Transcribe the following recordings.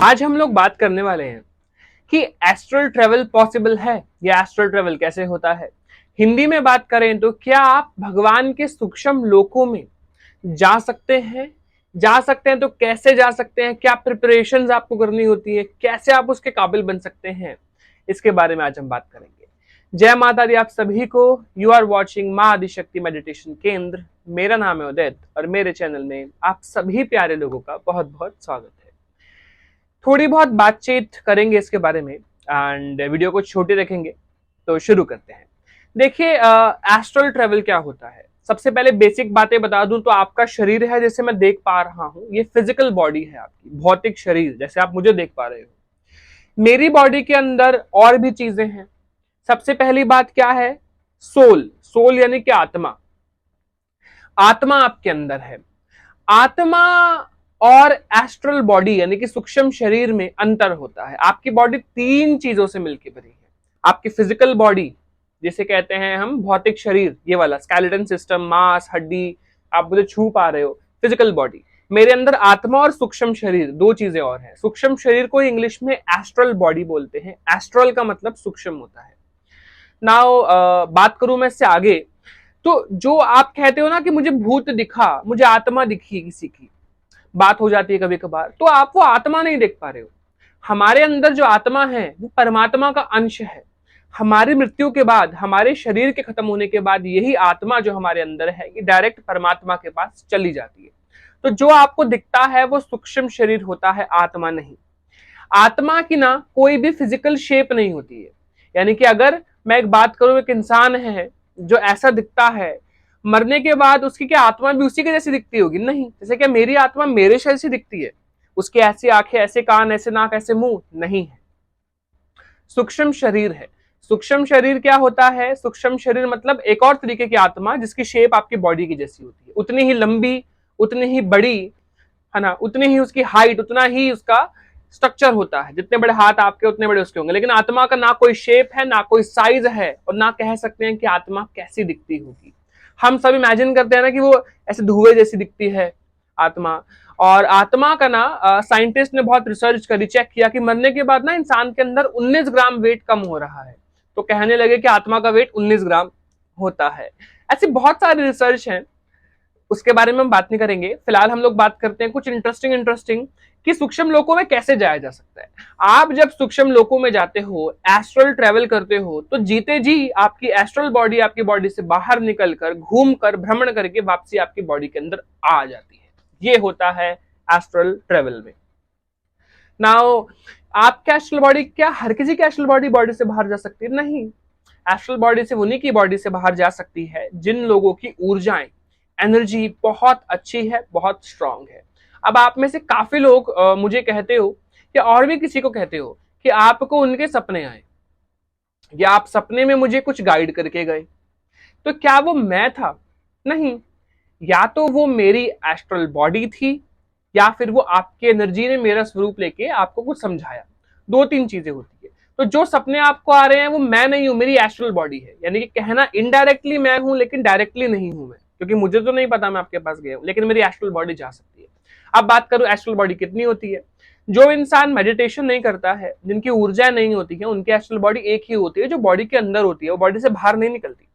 आज हम लोग बात करने वाले हैं कि एस्ट्रल ट्रेवल पॉसिबल है या एस्ट्रल ट्रेवल कैसे होता है। हिंदी में बात करें तो क्या आप भगवान के सूक्ष्म लोकों में जा सकते हैं? जा सकते हैं तो कैसे जा सकते हैं? क्या प्रिपरेशंस आपको करनी होती है? कैसे आप उसके काबिल बन सकते हैं? इसके बारे में आज हम बात करेंगे। जय माता दी आप सभी को। यू आर वॉचिंग मां आदिशक्ति मेडिटेशन केंद्र। मेरा नाम है उदित और मेरे चैनल में आप सभी प्यारे लोगों का बहुत बहुत स्वागत है। थोड़ी बहुत बातचीत करेंगे इसके बारे में एंड वीडियो को छोटे रखेंगे। तो शुरू करते हैं। देखिए, एस्ट्रल ट्रेवल क्या होता है। सबसे पहले बेसिक बातें बता दूं तो आपका शरीर है, जैसे मैं देख पा रहा हूं, ये फिजिकल बॉडी है, आपकी भौतिक शरीर जैसे आप मुझे देख पा रहे हो। मेरी बॉडी के अंदर और भी चीजें हैं। सबसे पहली बात क्या है? सोल। सोल यानी कि आत्मा। आत्मा आपके अंदर है। आत्मा और एस्ट्रल बॉडी यानी कि सूक्ष्म शरीर में अंतर होता है। आपकी बॉडी तीन चीजों से मिलकर बनी है। आपकी फिजिकल बॉडी जिसे कहते हैं हम भौतिक शरीर, ये वाला स्केलेटन सिस्टम, मांस, हड्डी, आप मुझे छू पा रहे हो, फिजिकल बॉडी। मेरे अंदर आत्मा और सूक्ष्म शरीर, दो चीजें और हैं। सूक्ष्म शरीर को इंग्लिश में एस्ट्रल बॉडी बोलते हैं। एस्ट्रल का मतलब सूक्ष्म होता है। नाउ बात करूं मैं इससे आगे, तो जो आप कहते हो ना कि मुझे भूत दिखा, मुझे आत्मा दिखी किसी की, बात हो जाती है कभी कभार, तो आप वो आत्मा नहीं देख पा रहे हो। हमारे अंदर जो आत्मा है वो परमात्मा का अंश है। हमारी मृत्यु के बाद, हमारे शरीर के खत्म होने के बाद, यही आत्मा जो हमारे अंदर है ये डायरेक्ट परमात्मा के पास चली जाती है। तो जो आपको दिखता है वो सूक्ष्म शरीर होता है, आत्मा नहीं। आत्मा की ना कोई भी फिजिकल शेप नहीं होती है। यानी कि अगर मैं एक बात करूं, एक इंसान है जो ऐसा दिखता है, मरने के बाद उसकी क्या आत्मा भी उसी के जैसी दिखती होगी? नहीं। जैसे क्या मेरी आत्मा मेरे शरीर से दिखती है? उसकी ऐसी आंखें, ऐसे कान, ऐसे नाक, ऐसे मुंह नहीं है। सूक्ष्म शरीर है। सूक्ष्म शरीर क्या होता है? सूक्ष्म शरीर मतलब एक और तरीके की आत्मा जिसकी शेप आपकी बॉडी की जैसी होती है, उतनी ही लंबी, उतनी ही बड़ी, है ना, उतनी ही उसकी हाइट, उतना ही उसका स्ट्रक्चर होता है। जितने बड़े हाथ आपके उतने बड़े उसके होंगे। लेकिन आत्मा का ना कोई शेप है, ना कोई साइज है, और ना कह सकते हैं कि आत्मा कैसी दिखती होगी। हम सब इमेजिन करते हैं ना कि वो ऐसे धुएं जैसी दिखती है आत्मा। और आत्मा का ना साइंटिस्ट ने बहुत रिसर्च करी, चेक किया कि मरने के बाद ना इंसान के अंदर 19 ग्राम वेट कम हो रहा है। तो कहने लगे कि आत्मा का वेट 19 ग्राम होता है। ऐसी बहुत सारी रिसर्च है, उसके बारे में हम बात नहीं करेंगे। फिलहाल हम लोग बात करते हैं कुछ इंटरेस्टिंग कि सूक्ष्म लोकों में कैसे जाया जा सकता है। आप जब सूक्ष्म लोकों में जाते हो, एस्ट्रल ट्रेवल करते हो, तो जीते जी आपकी एस्ट्रल बॉडी आपकी बॉडी से बाहर निकलकर, घूमकर, भ्रमण करके वापसी आपकी बॉडी के अंदर आ जाती है। ये होता है एस्ट्रल ट्रेवल में। नाउ आपका एस्ट्रल बॉडी, क्या हर किसी की एस्ट्रल बॉडी बॉडी से बाहर जा सकती है? नहीं। एस्ट्रल बॉडी से उन्हीं की बॉडी से बाहर जा सकती है जिन लोगों की ऊर्जाएं, एनर्जी बहुत अच्छी है, बहुत स्ट्रांग है। अब आप में से काफी लोग मुझे कहते हो या और भी किसी को कहते हो कि आपको उनके सपने आए या आप सपने में मुझे कुछ गाइड करके गए। तो क्या वो मैं था? नहीं। या तो वो मेरी एस्ट्रल बॉडी थी या फिर वो आपकी एनर्जी ने मेरा स्वरूप लेके आपको कुछ समझाया। दो तीन चीजें होती है। तो जो सपने आपको आ रहे हैं वो मैं नहीं हूं, मेरी एस्ट्रल बॉडी है। यानी कि कहना इनडायरेक्टली मैं हूं लेकिन डायरेक्टली नहीं हूं मैं, क्योंकि मुझे तो नहीं पता मैं आपके पास गया हूं, लेकिन मेरी एस्ट्रल बॉडी जा सकती है। अब बात करूं एस्ट्रल बॉडी कितनी होती है। जो इंसान मेडिटेशन नहीं करता है, जिनकी ऊर्जा नहीं होती है, उनकी एस्ट्रल बॉडी एक ही होती है जो बॉडी के अंदर होती है, वो बॉडी से बाहर नहीं निकलती।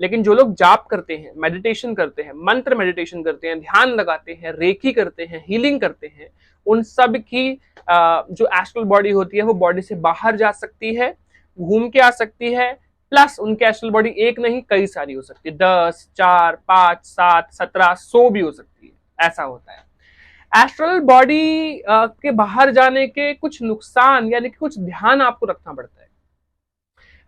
लेकिन जो लोग जाप करते हैं, मेडिटेशन करते हैं, मंत्र मेडिटेशन करते हैं, ध्यान लगाते हैं, रेकी करते हैं, हीलिंग करते हैं, उन सब की जो एस्ट्रल बॉडी होती है वो बॉडी से बाहर जा सकती है, घूम के आ सकती है। प्लस उनकी एस्ट्रल बॉडी एक नहीं कई सारी हो सकती है, 10, 4, 5, 7, 17, 100 भी हो सकती है। ऐसा होता है। एस्ट्रल बॉडी के बाहर जाने के कुछ नुकसान यानी कि कुछ ध्यान आपको रखना पड़ता है।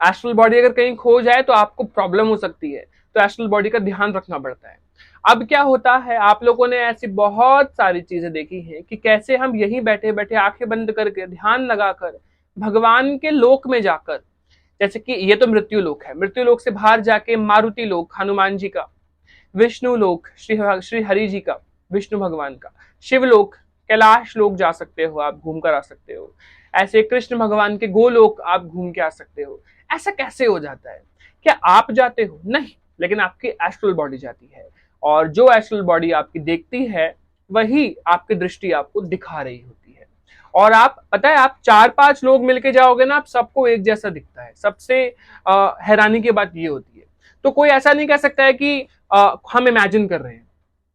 एस्ट्रल बॉडी अगर कहीं खो जाए तो आपको प्रॉब्लम हो सकती है, तो एस्ट्रल बॉडी का ध्यान रखना पड़ता है। अब क्या होता है, आप लोगों ने ऐसी बहुत सारी चीजें देखी हैं कि कैसे हम यहीं बैठे बैठे आंखें बंद करके ध्यान लगाकर भगवान के लोक में जाकर, जैसे कि ये तो मृत्यु लोक है, मृत्यु लोक से बाहर जाके मारुति लोक हनुमान जी का, विष्णु लोक श्री हरि जी का, विष्णु भगवान का, शिवलोक, कैलाश लोक जा सकते हो, आप घूम कर आ सकते हो। ऐसे कृष्ण भगवान के गोलोक आप घूम के आ सकते हो। ऐसा कैसे हो जाता है? क्या आप जाते हो? नहीं, लेकिन आपकी एस्ट्रल बॉडी जाती है, और जो एस्ट्रल बॉडी आपकी देखती है वही आपकी दृष्टि आपको दिखा रही होती है। और आप पता है आप 4-5 लोग मिलके जाओगे ना, आप सबको एक जैसा दिखता है। सबसे हैरानी की बात ये होती है। तो कोई ऐसा नहीं कह सकता है कि हम इमेजिन कर रहे हैं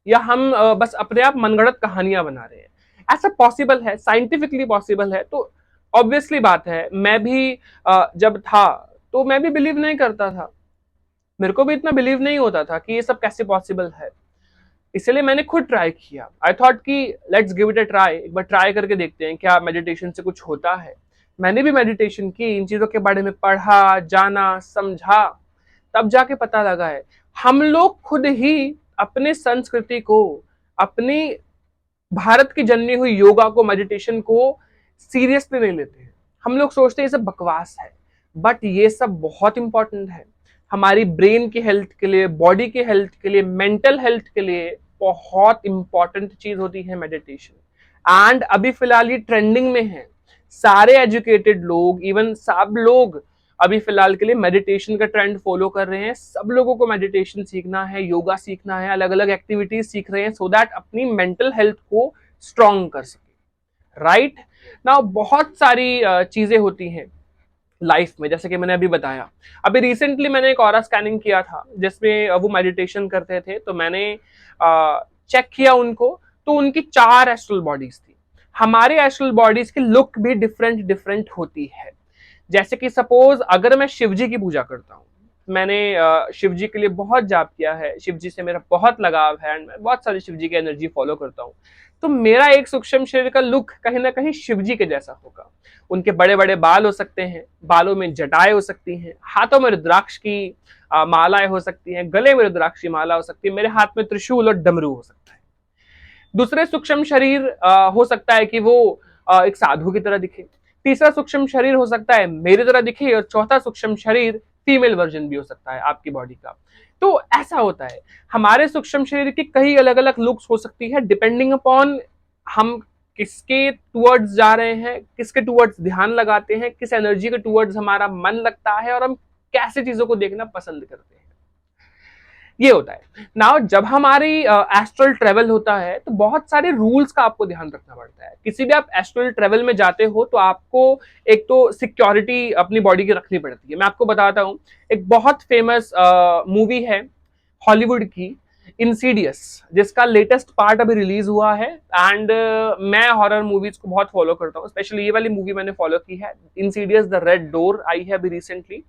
या हम बस अपने आप मनगढ़ंत कहानियां बना रहे हैं। ऐसा पॉसिबल है, साइंटिफिकली पॉसिबल है। तो ऑब्वियसली बात है, मैं भी जब था तो मैं भी बिलीव नहीं करता था, मेरे को भी इतना बिलीव नहीं होता था कि ये सब कैसे पॉसिबल है। इसलिए मैंने खुद ट्राई किया। आई थॉट कि let's give it a try, एक बार ट्राई करके देखते हैं क्या मेडिटेशन से कुछ होता है। मैंने भी मेडिटेशन की, इन चीजों के बारे में पढ़ा, जाना, समझा, तब जाके पता लगा है हम लोग खुद ही अपने संस्कृति को, अपनी भारत की जन्मी हुई योगा को, मेडिटेशन को सीरियसली नहीं लेते हैं। हम लोग सोचते हैं ये सब बकवास है, बट ये सब बहुत इंपॉर्टेंट है हमारी ब्रेन की हेल्थ के लिए, बॉडी की हेल्थ के लिए, मेंटल हेल्थ के लिए। बहुत इंपॉर्टेंट चीज होती है मेडिटेशन। एंड अभी फिलहाल ये ट्रेंडिंग में है। सारे एजुकेटेड लोग, इवन सब लोग अभी फिलहाल के लिए मेडिटेशन का ट्रेंड फॉलो कर रहे हैं। सब लोगों को मेडिटेशन सीखना है, योगा सीखना है, अलग अलग एक्टिविटीज सीख रहे हैं सो दैट अपनी मेंटल हेल्थ को स्ट्रॉन्ग कर सके। राइट नाउ बहुत सारी चीजें होती हैं लाइफ में, जैसे कि मैंने अभी बताया। अभी रिसेंटली मैंने एक ऑरा स्कैनिंग किया था जिसमें वो मेडिटेशन करते थे, तो मैंने चेक किया उनको, तो उनकी 4 एस्ट्रल बॉडीज थी। हमारे एस्ट्रल बॉडीज की लुक भी डिफरेंट डिफरेंट होती है। जैसे कि सपोज अगर मैं शिव जी की पूजा करता हूँ, मैंने शिव जी के लिए बहुत जाप किया है, शिव जी से मेरा बहुत लगाव है एंड मैं बहुत सारी शिव जी की एनर्जी फॉलो करता हूँ, तो मेरा एक सूक्ष्म शरीर का लुक कहीं ना कहीं शिव जी के जैसा होगा। उनके बड़े बड़े बाल हो सकते हैं, बालों में जटाएं हो सकती हैं, हाथों में रुद्राक्ष की मालाएं हो सकती हैं, गले में रुद्राक्ष की माला हो सकती है, मेरे हाथ में त्रिशूल और डमरू हो सकता है। दूसरे सूक्ष्म शरीर हो सकता है कि वो एक साधु की तरह दिखे। तीसरा सूक्ष्म शरीर हो सकता है मेरी तरह दिखे, और चौथा सूक्ष्म शरीर फीमेल वर्जन भी हो सकता है आपकी बॉडी का। तो ऐसा होता है, हमारे सूक्ष्म शरीर की कई अलग अलग लुक्स हो सकती है डिपेंडिंग अपॉन हम किसके टूवर्ड्स जा रहे हैं, किसके टूवर्ड्स ध्यान लगाते हैं, किस एनर्जी के टूवर्ड्स हमारा मन लगता है, और हम कैसे चीजों को देखना पसंद करते हैं। ये होता है। नाउ जब हमारी एस्ट्रल ट्रेवल होता है तो बहुत सारे रूल्स का आपको ध्यान रखना पड़ता है। किसी भी आप एस्ट्रल ट्रेवल में जाते हो तो आपको एक तो सिक्योरिटी अपनी बॉडी की रखनी पड़ती है। मैं आपको बताता हूँ, एक बहुत फेमस मूवी है हॉलीवुड की, इंसीडियस, जिसका लेटेस्ट पार्ट अभी रिलीज हुआ है। एंड मैं हॉरर मूवीज को बहुत फॉलो करता हूँ, स्पेशली ये वाली मूवी मैंने फॉलो की है, Insidious the red door I है अभी रिसेंटली,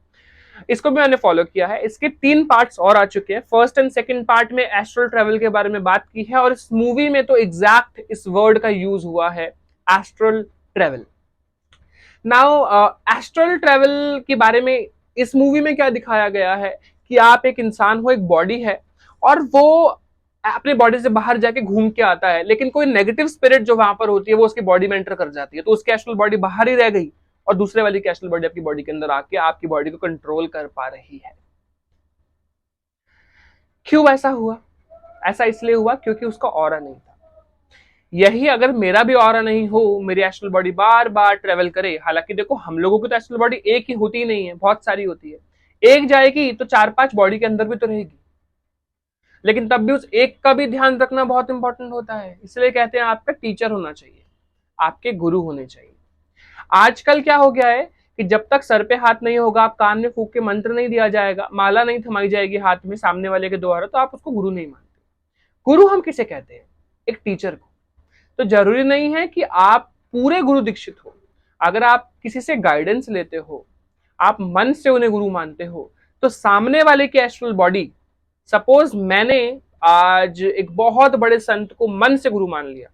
इसको भी मैंने फॉलो किया है। इसके 3 पार्ट्स और आ चुके हैं। फर्स्ट एंड सेकंड पार्ट में एस्ट्रल ट्रेवल के बारे में बात की है, और इस मूवी में तो एग्जैक्ट इस वर्ड का यूज हुआ है, astral travel. Now astral travel के बारे में इस मूवी में क्या दिखाया गया है कि आप एक इंसान हो, एक बॉडी है, और वो अपने बॉडी से बाहर जाके घूम के आता है, लेकिन कोई नेगेटिव स्पिरिट जो वहां पर होती है वो उसकी बॉडी में एंटर कर जाती है, तो उसकी एस्ट्रल बॉडी बाहर ही रह गई, और दूसरे वाली की एस्ट्रल बॉडी आपकी बॉडी के अंदर आके आपकी बॉडी को कंट्रोल कर पा रही है। क्यों ऐसा हुआ? ऐसा इसलिए हुआ क्योंकि उसका ऑरा नहीं था। यही अगर मेरा भी ऑरा नहीं हो, मेरी एस्ट्रल बॉडी बार बार ट्रेवल करे, हालांकि देखो हम लोगों की तो एस्ट्रल बॉडी एक ही होती नहीं है, बहुत सारी होती है। एक जाएगी तो 4-5 बॉडी के अंदर भी तो रहेगी, लेकिन तब भी उस एक का भी ध्यान रखना बहुत इंपॉर्टेंट होता है। इसलिए कहते हैं आपका टीचर होना चाहिए, आपके गुरु होने चाहिए। आजकल क्या हो गया है कि जब तक सर पे हाथ नहीं होगा, आप कान में फूंक के मंत्र नहीं दिया जाएगा, माला नहीं थमाई जाएगी हाथ में सामने वाले के द्वारा, तो आप उसको गुरु नहीं मानते। गुरु हम किसे कहते हैं? एक टीचर को। तो जरूरी नहीं है कि आप पूरे गुरु दीक्षित हो। अगर आप किसी से गाइडेंस लेते हो, आप मन से उन्हें गुरु मानते हो, तो सामने वाले की एस्ट्रल बॉडी, सपोज मैंने आज एक बहुत बड़े संत को मन से गुरु मान लिया,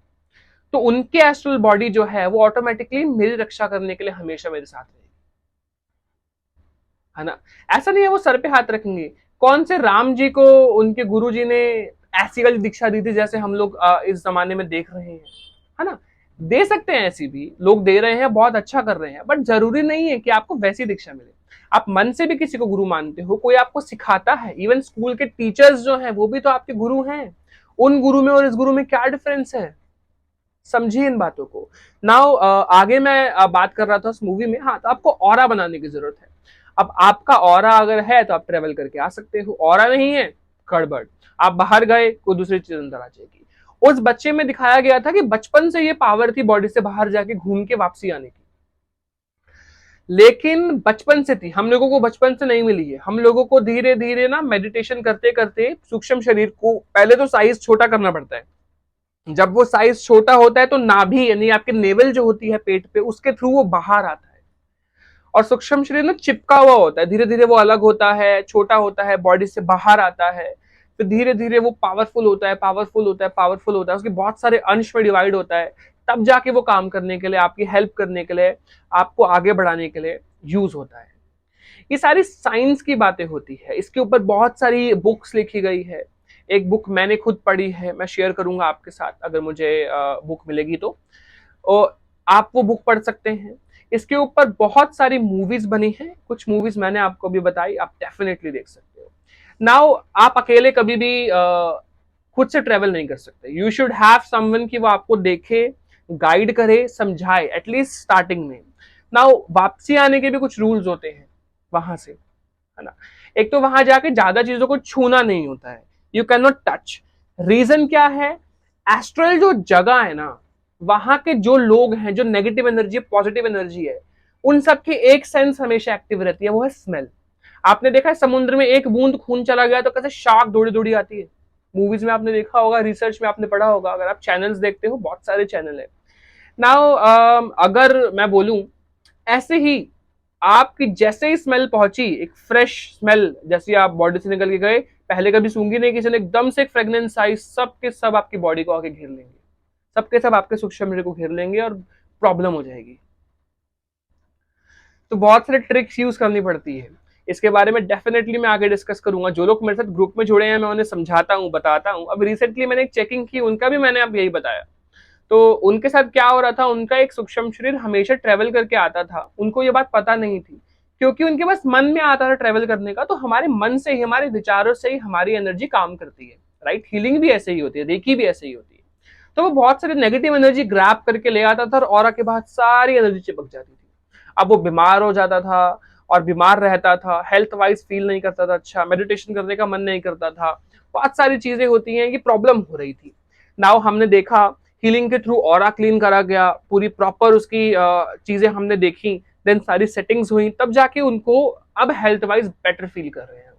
तो उनके एस्ट्रल बॉडी जो है वो ऑटोमेटिकली मेरी रक्षा करने के लिए हमेशा मेरे साथ रहेगी, है ना। ऐसा नहीं है वो सर पे हाथ रखेंगे। कौन से राम जी को उनके गुरु जी ने ऐसी वाली दीक्षा दी थी जैसे हम लोग इस जमाने में देख रहे हैं, है ना। दे सकते हैं, ऐसी भी लोग दे रहे हैं, बहुत अच्छा कर रहे हैं, बट जरूरी नहीं है कि आपको वैसी दीक्षा मिले। आप मन से भी किसी को गुरु मानते हो, कोई आपको सिखाता है, इवन स्कूल के टीचर्स जो हैं वो भी तो आपके गुरु हैं। उन गुरु में और इस गुरु में क्या डिफरेंस है? समझिए इन बातों को। नाउ आगे मैं बात कर रहा था उस मूवी में, हाँ, तो आपको ऑरा बनाने की जरूरत है। अब आपका ऑरा अगर है तो आप ट्रेवल करके आ सकते हो, ऑरा नहीं है, गड़बड़, आप बाहर गए कोई दूसरी चीज अंदर आ जाएगी। उस बच्चे में दिखाया गया था कि बचपन से ये पावर थी बॉडी से बाहर जाके घूम के वापसी आने की, लेकिन बचपन से थी, हम लोगों को बचपन से नहीं मिली है। हम लोगों को धीरे धीरे ना मेडिटेशन करते करते सूक्ष्म शरीर को पहले तो साइज छोटा करना पड़ता है। जब वो साइज छोटा होता है तो नाभि यानी आपके नेवल जो होती है पेट पे, उसके थ्रू वो बाहर आता है और सूक्ष्म शरीर ना चिपका हुआ होता है। धीरे धीरे वो अलग होता है, छोटा होता है, बॉडी से बाहर आता है, फिर धीरे धीरे वो पावरफुल होता है, पावरफुल होता है, पावरफुल होता है, उसके बहुत सारे अंश में डिवाइड होता है, तब जाके वो काम करने के लिए, आपकी हेल्प करने के लिए, आपको आगे बढ़ाने के लिए यूज होता है। ये सारी साइंस की बातें होती है, इसके ऊपर बहुत सारी बुक्स लिखी गई है। एक बुक मैंने खुद पढ़ी है, मैं शेयर करूंगा आपके साथ अगर मुझे बुक मिलेगी तो, और आप वो बुक पढ़ सकते हैं। इसके ऊपर बहुत सारी मूवीज बनी हैं, कुछ मूवीज मैंने आपको भी बताई, आप डेफिनेटली देख सकते हो। नाउ आप अकेले कभी भी खुद से ट्रेवल नहीं कर सकते, यू शुड हैव समवन कि वो आपको देखे, गाइड करे, समझाए एटलीस्ट स्टार्टिंग में। नाउ वापसी आने के भी कुछ रूल्स होते हैं वहां से, है ना। एक तो वहां जाके ज्यादा चीजों को छूना नहीं होता है, you can not touch. Reason क्या है, एस्ट्रल जो जगह है ना, वहां के जो लोग हैं, जो नेगेटिव एनर्जी पॉजिटिव एनर्जी है, उन सब की एक सेंस हमेशा एक्टिव रहती है, वो है स्मेल। आपने देखा है समुद्र में एक बूंद खून चला गया तो कैसे शार्क दौड़ी दौड़ी आती है, मूवीज में आपने देखा होगा, रिसर्च में आपने पढ़ा होगा, अगर आप चैनल्स देखते हो, बहुत सारे चैनल है। नाउ अगर मैं बोलूं, ऐसे ही आपकी जैसे ही स्मेल पहुंची, एक फ्रेश स्मेल, जैसे आप बॉडी से निकल के गए, पहले कभी सूंघी नहीं किसी ने, एकदम से एक फ्रेग्रेंस आई, सब के सब आपकी बॉडी को आके घेर लेंगे, सबके सब आपके सूक्ष्म शरीर को घेर लेंगे और प्रॉब्लम हो जाएगी। तो बहुत सारे ट्रिक्स यूज करनी पड़ती है, इसके बारे में डेफिनेटली मैं आगे डिस्कस करूंगा। जो लोग मेरे साथ ग्रुप में जुड़े हैं मैं उन्हें समझाता हूँ, बताता हूँ। अब रिसेंटली मैंने एक चेकिंग की, उनका भी मैंने अब यही बताया। तो उनके साथ क्या हो रहा था, उनका एक सूक्ष्म शरीर हमेशा ट्रेवल करके आता था, उनको ये बात पता नहीं थी, क्योंकि उनके पास मन में आता था ट्रेवल करने का। तो हमारे मन से ही, हमारे विचारों से ही हमारी एनर्जी काम करती है, राइट। हीलिंग भी ऐसे ही होती है, रेकी भी ऐसे ही होती है। तो वो बहुत सारी नेगेटिव एनर्जी ग्रैब करके ले आता था और ऑरा के बाद सारी एनर्जी चिपक जाती थी। अब वो बीमार हो जाता था और बीमार रहता था, हेल्थ वाइज फील नहीं करता था, अच्छा मेडिटेशन करने का मन नहीं करता था, बहुत सारी चीजें होती हैं कि प्रॉब्लम हो रही थी। नाउ हमने देखा हीलिंग के थ्रू ऑरा क्लीन करा गया, पूरी प्रॉपर उसकी चीजें हमने देखी, देन सारी सेटिंग्स हुई, तब जाके उनको अब हेल्थ वाइज बेटर फील कर रहे हैं।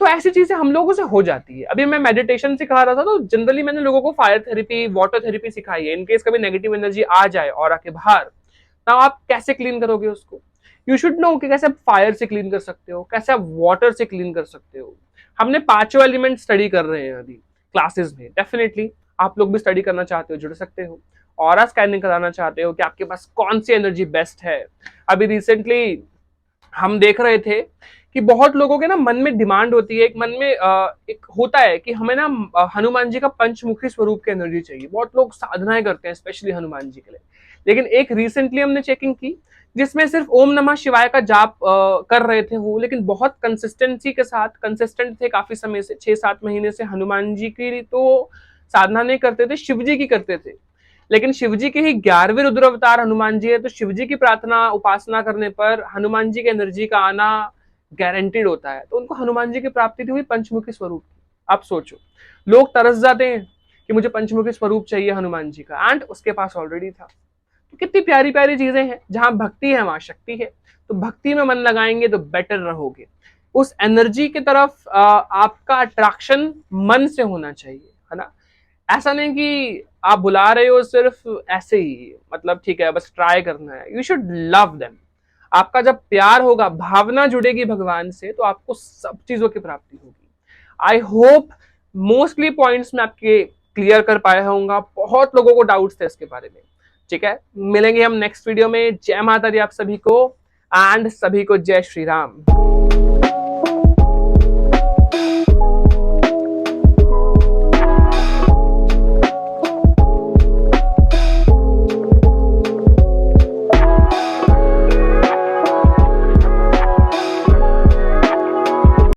तो ऐसी चीजें हम लोगों से हो जाती है। अभी मैं मेडिटेशन सिखा रहा था तो जनरली मैंने लोगों को फायर थेरेपी, वाटर थेरेपी सिखाई है, इनकेस कभी नेगेटिव एनर्जी आ जाए ऑरा के बाहर, तो आप कैसे क्लीन करोगे उसको। यू शुड नो कि कैसे आप फायर से क्लीन कर सकते हो, कैसे आप वाटर से क्लीन कर सकते हो। हमने पांचों एलिमेंट स्टडी कर रहे हैं अभी क्लासेस में, डेफिनेटली आप लोग भी स्टडी करना चाहते हो जुड़ सकते हो। ऑरा स्कैनिंग कराना चाहते हो कि आपके पास कौन सी एनर्जी बेस्ट है। अभी रिसेंटली हम देख रहे थे कि बहुत लोगों के ना मन में डिमांड होती है, एक मन में एक होता है कि हमें ना हनुमान जी का पंचमुखी स्वरूप की एनर्जी चाहिए। बहुत लोग साधनाएं करते हैं स्पेशली हनुमान जी के लिए, लेकिन एक रिसेंटली हमने चेकिंग की जिसमें सिर्फ ओम नमः शिवाय का जाप कर रहे थे वो, लेकिन बहुत कंसिस्टेंसी के साथ, कंसिस्टेंट थे काफी समय से, 6-7 महीने से हनुमान जी की तो साधना नहीं करते थे, शिव जी की करते थे। लेकिन शिव जी के ही 11वें रुद्र अवतार हनुमान जी है, तो शिव जी की प्रार्थना उपासना करने पर हनुमान जी की एनर्जी का आना गारंटीड होता है। तो उनको हनुमान जी की प्राप्ति थी हुई पंचमुखी स्वरूप। आप सोचो, लोग तरस जाते हैं कि मुझे पंचमुखी स्वरूप चाहिए हनुमान जी का, एंड उसके पास ऑलरेडी था। तो कितनी प्यारी प्यारी चीजें हैं, जहां भक्ति है वहां शक्ति है। तो भक्ति में मन लगाएंगे तो बेटर रहोगे। उस एनर्जी की तरफ आपका अट्रैक्शन मन से होना चाहिए, है ना। ऐसा नहीं कि आप बुला रहे हो सिर्फ ऐसे ही, मतलब ठीक है बस ट्राई करना है। You should love them. आपका जब प्यार होगा, भावना जुड़ेगी भगवान से, तो आपको सब चीजों की प्राप्ति होगी। आई होप मोस्टली पॉइंट्स में आपके क्लियर कर पाया होऊंगा। बहुत लोगों को डाउट्स थे इसके बारे में, ठीक है। मिलेंगे हम नेक्स्ट वीडियो में। जय माता दी आप सभी को, एंड सभी को जय श्री राम।